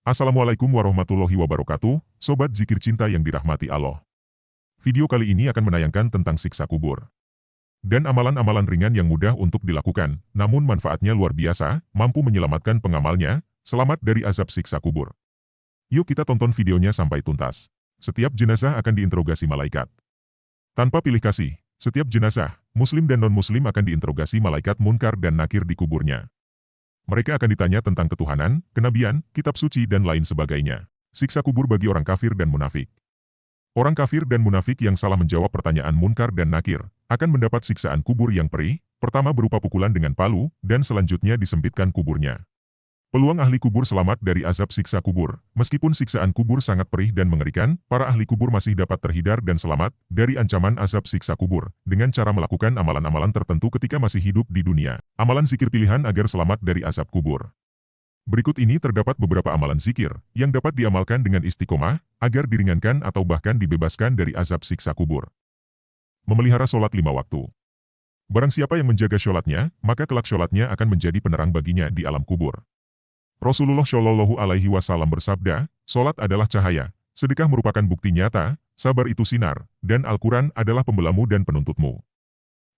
Assalamualaikum warahmatullahi wabarakatuh, Sobat Zikir Cinta yang dirahmati Allah. Video kali ini akan menayangkan tentang siksa kubur. Dan amalan-amalan ringan yang mudah untuk dilakukan, namun manfaatnya luar biasa, mampu menyelamatkan pengamalnya, selamat dari azab siksa kubur. Yuk kita tonton videonya sampai tuntas. Setiap jenazah akan diinterogasi malaikat. Tanpa pilih kasih, setiap jenazah, muslim dan non-muslim akan diinterogasi malaikat munkar dan nakir di kuburnya. Mereka akan ditanya tentang ketuhanan, kenabian, kitab suci dan lain sebagainya. Siksa kubur bagi orang kafir dan munafik. Orang kafir dan munafik yang salah menjawab pertanyaan munkar dan nakir, akan mendapat siksaan kubur yang perih, pertama berupa pukulan dengan palu, dan selanjutnya disempitkan kuburnya. Peluang ahli kubur selamat dari azab siksa kubur. Meskipun siksaan kubur sangat perih dan mengerikan, para ahli kubur masih dapat terhindar dan selamat dari ancaman azab siksa kubur dengan cara melakukan amalan-amalan tertentu ketika masih hidup di dunia. Amalan zikir pilihan agar selamat dari azab kubur. Berikut ini terdapat beberapa amalan zikir yang dapat diamalkan dengan istiqomah agar diringankan atau bahkan dibebaskan dari azab siksa kubur. Memelihara sholat 5 waktu. Barang siapa yang menjaga sholatnya, maka kelak sholatnya akan menjadi penerang baginya di alam kubur. Rasulullah Shallallahu Alaihi Wasallam bersabda, "Sholat adalah cahaya, sedekah merupakan bukti nyata, sabar itu sinar, dan Al-Quran adalah pembelamu dan penuntutmu."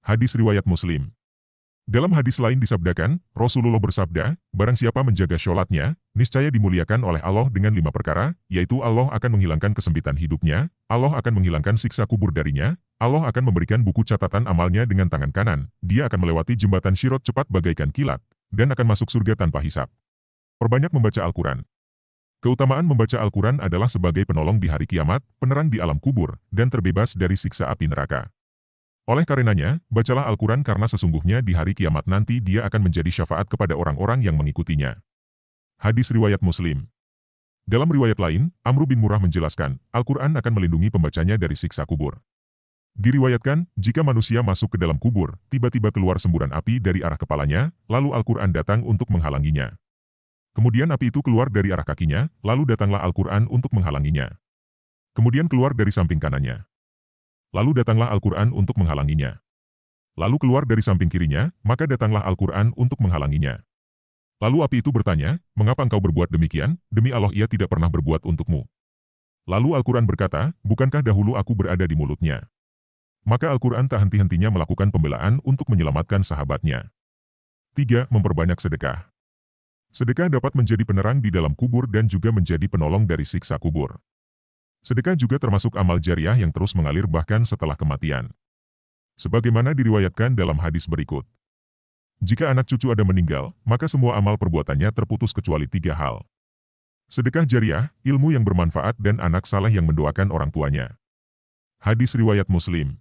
Hadis riwayat Muslim. Dalam hadis lain disabdakan, Rasulullah bersabda, "Barang siapa menjaga sholatnya, niscaya dimuliakan oleh Allah dengan 5 perkara, yaitu Allah akan menghilangkan kesempitan hidupnya, Allah akan menghilangkan siksa kubur darinya, Allah akan memberikan buku catatan amalnya dengan tangan kanan, dia akan melewati jembatan Syirot cepat bagaikan kilat, dan akan masuk surga tanpa hisab." Perbanyak membaca Al-Quran. Keutamaan membaca Al-Quran adalah sebagai penolong di hari kiamat, penerang di alam kubur, dan terbebas dari siksa api neraka. Oleh karenanya, bacalah Al-Quran karena sesungguhnya di hari kiamat nanti dia akan menjadi syafaat kepada orang-orang yang mengikutinya. Hadis riwayat Muslim. Dalam riwayat lain, Amr bin Murrah menjelaskan, Al-Quran akan melindungi pembacanya dari siksa kubur. Diriwayatkan, jika manusia masuk ke dalam kubur, tiba-tiba keluar semburan api dari arah kepalanya, lalu Al-Quran datang untuk menghalanginya. Kemudian api itu keluar dari arah kakinya, lalu datanglah Al-Quran untuk menghalanginya. Kemudian keluar dari samping kanannya. Lalu datanglah Al-Quran untuk menghalanginya. Lalu keluar dari samping kirinya, maka datanglah Al-Quran untuk menghalanginya. Lalu api itu bertanya, "Mengapa engkau berbuat demikian? Demi Allah ia tidak pernah berbuat untukmu." Lalu Al-Quran berkata, "Bukankah dahulu aku berada di mulutnya?" Maka Al-Quran tak henti-hentinya melakukan pembelaan untuk menyelamatkan sahabatnya. 3. Memperbanyak sedekah. Sedekah dapat menjadi penerang di dalam kubur dan juga menjadi penolong dari siksa kubur. Sedekah juga termasuk amal jariah yang terus mengalir bahkan setelah kematian. Sebagaimana diriwayatkan dalam hadis berikut. Jika anak cucu ada meninggal, maka semua amal perbuatannya terputus kecuali 3 hal. Sedekah jariah, ilmu yang bermanfaat dan anak saleh yang mendoakan orang tuanya. Hadis riwayat Muslim.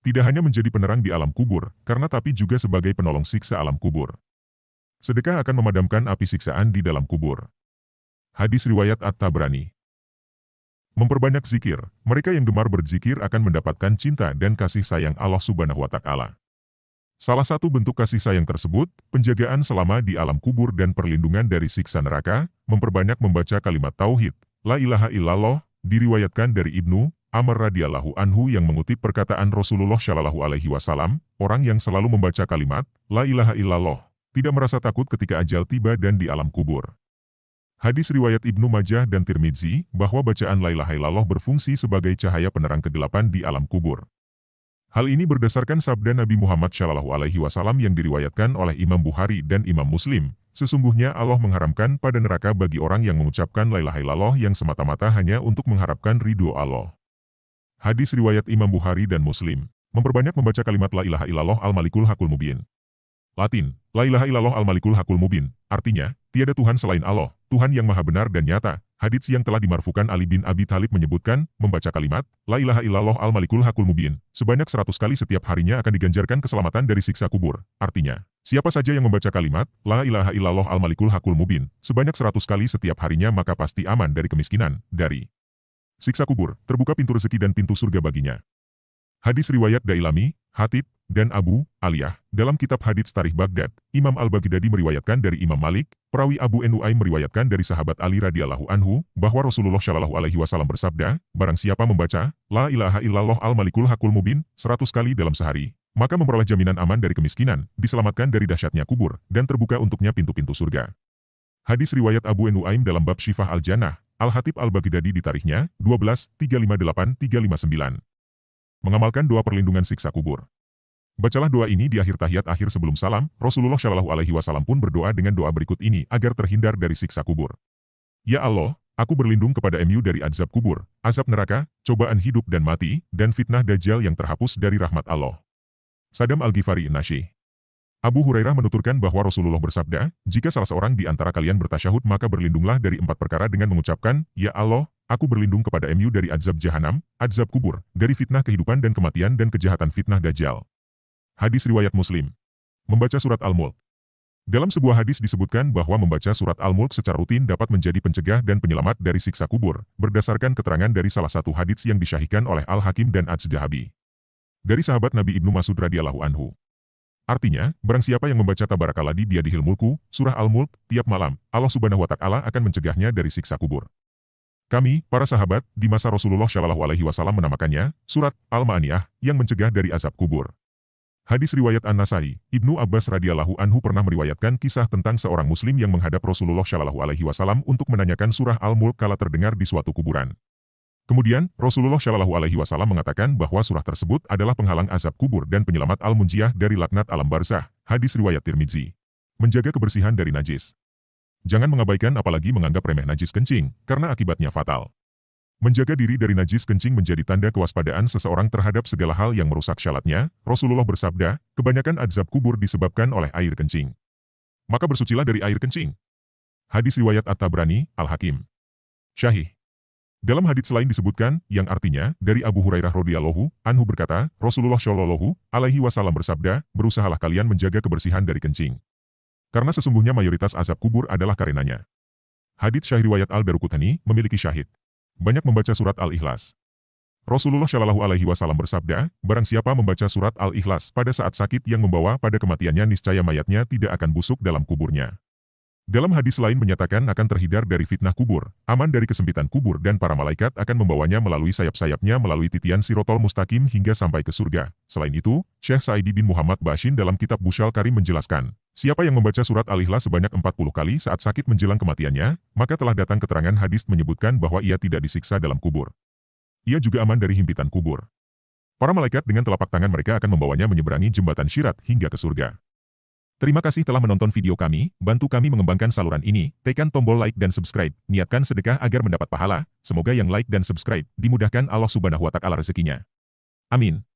Tidak hanya menjadi penerang di alam kubur, karena tapi juga sebagai penolong siksa alam kubur. Sedekah akan memadamkan api siksaan di dalam kubur. Hadis riwayat At-Tabrani. Memperbanyak zikir, mereka yang gemar berzikir akan mendapatkan cinta dan kasih sayang Allah Subhanahu wa Ta'ala. Salah satu bentuk kasih sayang tersebut, penjagaan selama di alam kubur dan perlindungan dari siksa neraka, memperbanyak membaca kalimat tauhid, la ilaha illallah, diriwayatkan dari Ibnu Amr radhiyallahu anhu yang mengutip perkataan Rasulullah Shallallahu Alaihi Wasallam, orang yang selalu membaca kalimat, la ilaha illallah, tidak merasa takut ketika ajal tiba dan di alam kubur. Hadis riwayat Ibnu Majah dan Tirmidzi, bahwa bacaan la ilaha illallah berfungsi sebagai cahaya penerang kegelapan di alam kubur. Hal ini berdasarkan sabda Nabi Muhammad SAW yang diriwayatkan oleh Imam Bukhari dan Imam Muslim. Sesungguhnya Allah mengharamkan pada neraka bagi orang yang mengucapkan la ilaha illallah yang semata-mata hanya untuk mengharapkan ridho Allah. Hadis riwayat Imam Bukhari dan Muslim. Memperbanyak membaca kalimat la ilaha illallah al-malikul hakul mubin. Latin, la ilaha illallah al-malikul hakul mubin, artinya, tiada Tuhan selain Allah, Tuhan yang maha benar dan nyata. Hadits yang telah dimarfukan Ali bin Abi Thalib menyebutkan, membaca kalimat, la ilaha illallah al-malikul hakul mubin, sebanyak 100 kali setiap harinya akan diganjarkan keselamatan dari siksa kubur. Artinya, siapa saja yang membaca kalimat, la ilaha illallah al-malikul hakul mubin, sebanyak 100 kali setiap harinya maka pasti aman dari kemiskinan, dari siksa kubur, terbuka pintu rezeki dan pintu surga baginya. Hadis riwayat Dailami, Hatib, dan Abu Aliyah. Dalam kitab Hadits Tarikh Baghdad, Imam Al-Baghdadi meriwayatkan dari Imam Malik, perawi Abu Nuaim meriwayatkan dari sahabat Ali radhiyallahu anhu, bahwa Rasulullah Shallallahu Alaihi Wasallam bersabda, barang siapa membaca, la ilaha illallah al-malikul hakul mubin, 100 kali dalam sehari, maka memperoleh jaminan aman dari kemiskinan, diselamatkan dari dahsyatnya kubur, dan terbuka untuknya pintu-pintu surga. Hadis riwayat Abu Nuaim dalam bab Syifah Al-Jannah, Al-Hatib Al-Baghdadi di tarikhnya, 12.358-359. Mengamalkan doa perlindungan siksa kubur. Bacalah doa ini di akhir tahiyat akhir sebelum salam. Rasulullah Shallallahu Alaihi Wasallam pun berdoa dengan doa berikut ini agar terhindar dari siksa kubur. Ya Allah, aku berlindung kepada MU dari azab kubur, azab neraka, cobaan hidup dan mati, dan fitnah Dajjal yang terhapus dari rahmat Allah. Sadam Al-Ghifari Nasyih. Abu Hurairah menuturkan bahwa Rasulullah bersabda, jika salah seorang di antara kalian bertasyahud maka berlindunglah dari 4 perkara dengan mengucapkan, Ya Allah, aku berlindung kepada MU dari azab jahanam, azab kubur, dari fitnah kehidupan dan kematian dan kejahatan fitnah Dajjal. Hadis riwayat Muslim. Membaca surat Al-Mulk. Dalam sebuah hadis disebutkan bahwa membaca surat Al-Mulk secara rutin dapat menjadi pencegah dan penyelamat dari siksa kubur, berdasarkan keterangan dari salah satu hadits yang disyahihkan oleh Al-Hakim dan Adz-Dzahabi. Dari sahabat Nabi Ibnu Mas'ud radhiyallahu anhu. Artinya, barang siapa yang membaca Tabarakalladzi biyadihil mulku, surah Al-Mulk, tiap malam, Allah Subhanahu wa Ta'ala akan mencegahnya dari siksa kubur. Kami, para sahabat, di masa Rasulullah Shallallahu Alaihi Wasallam menamakannya, surat Al-Ma'aniyah, yang mencegah dari azab kubur. Hadis riwayat An-Nasai, Ibnu Abbas radhiyallahu anhu pernah meriwayatkan kisah tentang seorang muslim yang menghadap Rasulullah Shallallahu Alaihi Wasallam untuk menanyakan surah Al-Mulk kala terdengar di suatu kuburan. Kemudian, Rasulullah Shallallahu Alaihi Wasallam mengatakan bahwa surah tersebut adalah penghalang azab kubur dan penyelamat al-munjiyah dari laknat alam barzah. Hadis riwayat Tirmidzi. Menjaga kebersihan dari najis. Jangan mengabaikan apalagi menganggap remeh najis kencing, karena akibatnya fatal. Menjaga diri dari najis kencing menjadi tanda kewaspadaan seseorang terhadap segala hal yang merusak syalatnya. Rasulullah bersabda, kebanyakan azab kubur disebabkan oleh air kencing. Maka bersucilah dari air kencing. Hadis riwayat At-Tabrani, Al-Hakim. Syahih. Dalam hadits lain disebutkan, yang artinya, dari Abu Hurairah radhiyallahu anhu berkata, Rasulullah Shallallahu Alaihi Wasallam bersabda, berusahalah kalian menjaga kebersihan dari kencing. Karena sesungguhnya mayoritas azab kubur adalah karenanya. Hadits Syahih riwayat Al-Daruqutni memiliki syahid. Banyak membaca surat Al-Ikhlas. Rasulullah Shallallahu Alaihi Wasallam bersabda, barang siapa membaca surat Al-Ikhlas pada saat sakit yang membawa pada kematiannya niscaya mayatnya tidak akan busuk dalam kuburnya. Dalam hadis lain menyatakan akan terhindar dari fitnah kubur, aman dari kesempitan kubur dan para malaikat akan membawanya melalui sayap-sayapnya melalui titian Sirotol Mustaqim hingga sampai ke surga. Selain itu, Syekh Sa'idi bin Muhammad Bashin dalam kitab Bushal Karim menjelaskan, siapa yang membaca surat Al-Ikhlas sebanyak 40 kali saat sakit menjelang kematiannya, maka telah datang keterangan hadis menyebutkan bahwa ia tidak disiksa dalam kubur. Ia juga aman dari himpitan kubur. Para malaikat dengan telapak tangan mereka akan membawanya menyeberangi jembatan syirat hingga ke surga. Terima kasih telah menonton video kami, bantu kami mengembangkan saluran ini, tekan tombol like dan subscribe, niatkan sedekah agar mendapat pahala, semoga yang like dan subscribe, dimudahkan Allah Subhanahu wa Ta'ala rezekinya. Amin.